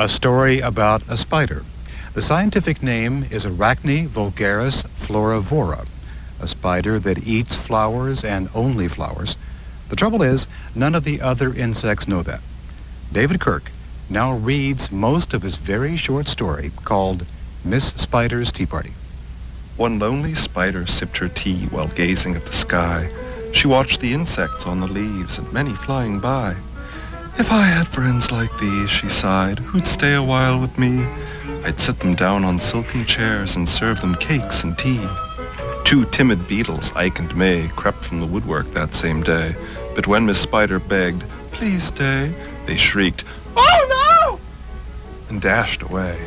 A story about a spider. The scientific name is Arachne vulgaris floravora, a spider that eats flowers and only flowers. The trouble is, none of the other insects know that. David Kirk now reads most of his very short story called Miss Spider's Tea Party. One lonely spider sipped her tea while gazing at the sky. She watched the insects on the leaves and many flying by. "If I had friends like these," she sighed, "who'd stay a while with me, I'd sit them down on silken chairs and serve them cakes and tea." Two timid beetles, Ike and May, crept from the woodwork that same day. But when Miss Spider begged, "Please stay," they shrieked, "Oh no!" and dashed away.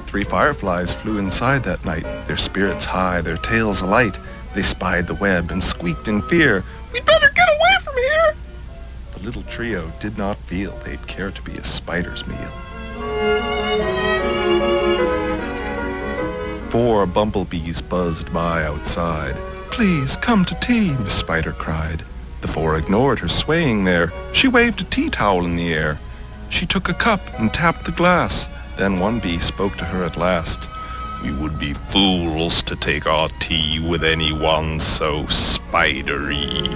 Three fireflies flew inside that night, their spirits high, their tails alight. They spied the web and squeaked in fear, "We'd better get away from here!" The little trio did not feel they'd care to be a spider's meal. 4 bumblebees buzzed by outside. "Please, come to tea," Miss Spider cried. The 4 ignored her swaying there. She waved a tea towel in the air. She took a cup and tapped the glass. Then one bee spoke to her at last. "We would be fools to take our tea with anyone so spidery."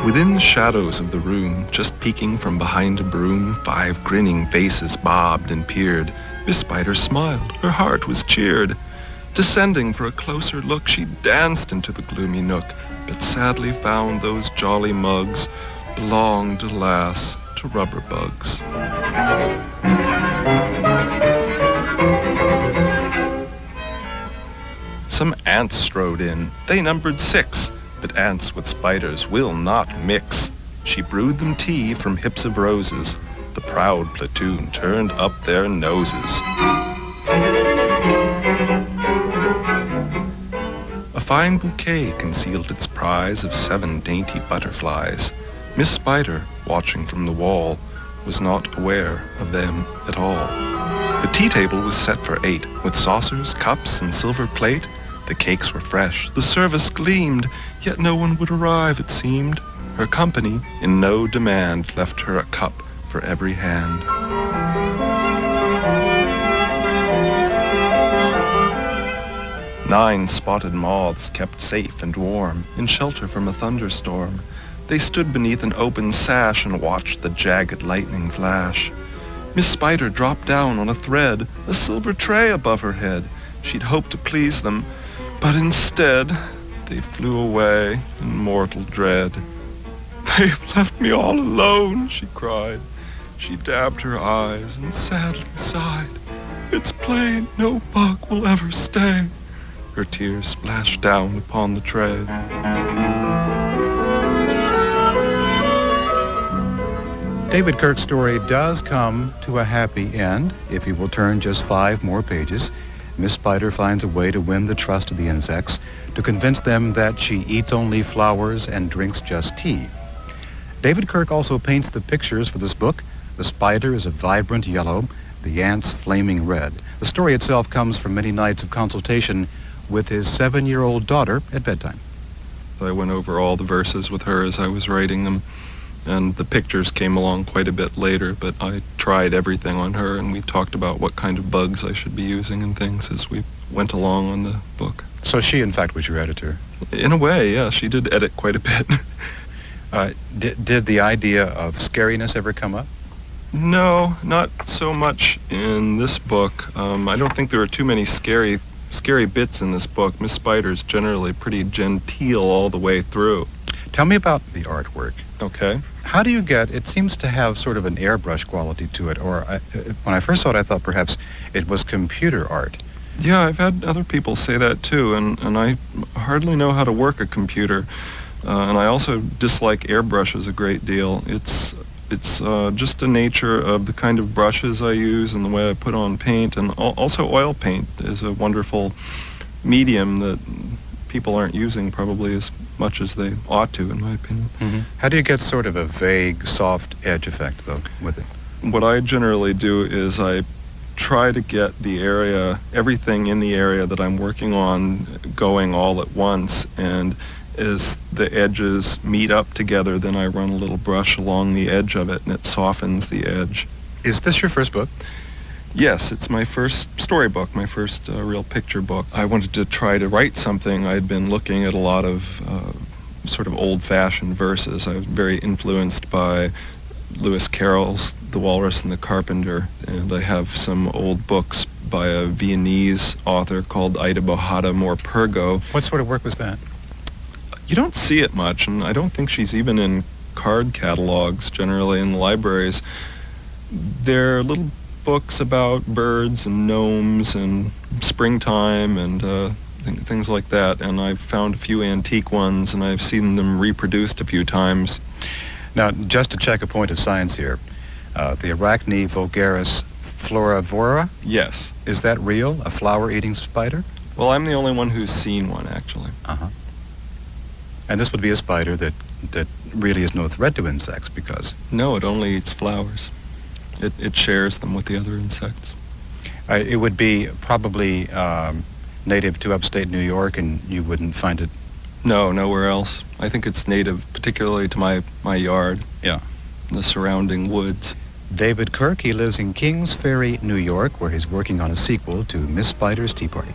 Within the shadows of the room, just peeking from behind a broom, 5 grinning faces bobbed and peered. Miss Spider smiled, her heart was cheered. Descending for a closer look, she danced into the gloomy nook, but sadly found those jolly mugs belonged, alas, to rubber bugs. Some ants strode in. They numbered 6, but ants with spiders will not mix. She brewed them tea from hips of roses. The proud platoon turned up their noses. A fine bouquet concealed its prize of 7 dainty butterflies. Miss Spider, watching from the wall, was not aware of them at all. The tea table was set for 8, with saucers, cups, and silver plate. The cakes were fresh, the service gleamed, yet no one would arrive, it seemed. Her company, in no demand, left her a cup for every hand. Nine spotted moths kept safe and warm, in shelter from a thunderstorm. They stood beneath an open sash and watched the jagged lightning flash. Miss Spider dropped down on a thread, a silver tray above her head. She'd hoped to please them, but instead they flew away in mortal dread. "They've left me all alone," she cried. She dabbed her eyes and sadly sighed. "It's plain no bug will ever stay." Her tears splashed down upon the tray. David Kirk's story does come to a happy end. If you will turn just 5 more pages, Miss Spider finds a way to win the trust of the insects, to convince them that she eats only flowers and drinks just tea. David Kirk also paints the pictures for this book. The spider is a vibrant yellow, the ants flaming red. The story itself comes from many nights of consultation with his 7-year-old daughter at bedtime. I went over all the verses with her as I was writing them, and the pictures came along quite a bit later, but I tried everything on her, and we talked about what kind of bugs I should be using and things as we went along on the book. So she, in fact, was your editor? In a way, yeah. She did edit quite a bit. Did the idea of scariness ever come up? No, not so much in this book. I don't think there are too many scary bits in this book. Miss Spider's generally pretty genteel all the way through. Tell me about the artwork. Okay. How do you get, it seems to have sort of an airbrush quality to it, or when I first saw it, I thought perhaps it was computer art. Yeah, I've had other people say that too, and I hardly know how to work a computer, and I also dislike airbrushes a great deal. It's just the nature of the kind of brushes I use and the way I put on paint, and also oil paint is a wonderful medium that people aren't using probably as much as they ought to, in my opinion. Mm-hmm. How do you get sort of a vague, soft edge effect, though, with it? What I generally do is I try to get the area, everything in the area that I'm working on going all at once, and as the edges meet up together, then I run a little brush along the edge of it and it softens the edge. Is this your first book? Yes, it's my first storybook, my first real picture book. I wanted to try to write something. I'd been looking at a lot of sort of old-fashioned verses. I was very influenced by Lewis Carroll's The Walrus and the Carpenter, and I have some old books by a Viennese author called Ida Bohata Morpurgo. What sort of work was that? You don't see it much, and I don't think she's even in card catalogs generally in the libraries. They're little books about birds and gnomes and springtime and things like that, and I've found a few antique ones, and I've seen them reproduced a few times. Now, just to check a point of science here, the Arachne vulgaris floravora, Yes. is that real, a flower-eating spider? Well, I'm the only one who's seen one, actually. Uh-huh. And this would be a spider that really is no threat to insects because... No, it only eats flowers. It shares them with the other insects. It would be probably native to upstate New York, and you wouldn't find it... No, nowhere else. I think it's native particularly to my yard. Yeah. The surrounding woods. David Kirk, he lives in Kings Ferry, New York, where he's working on a sequel to Miss Spider's Tea Party.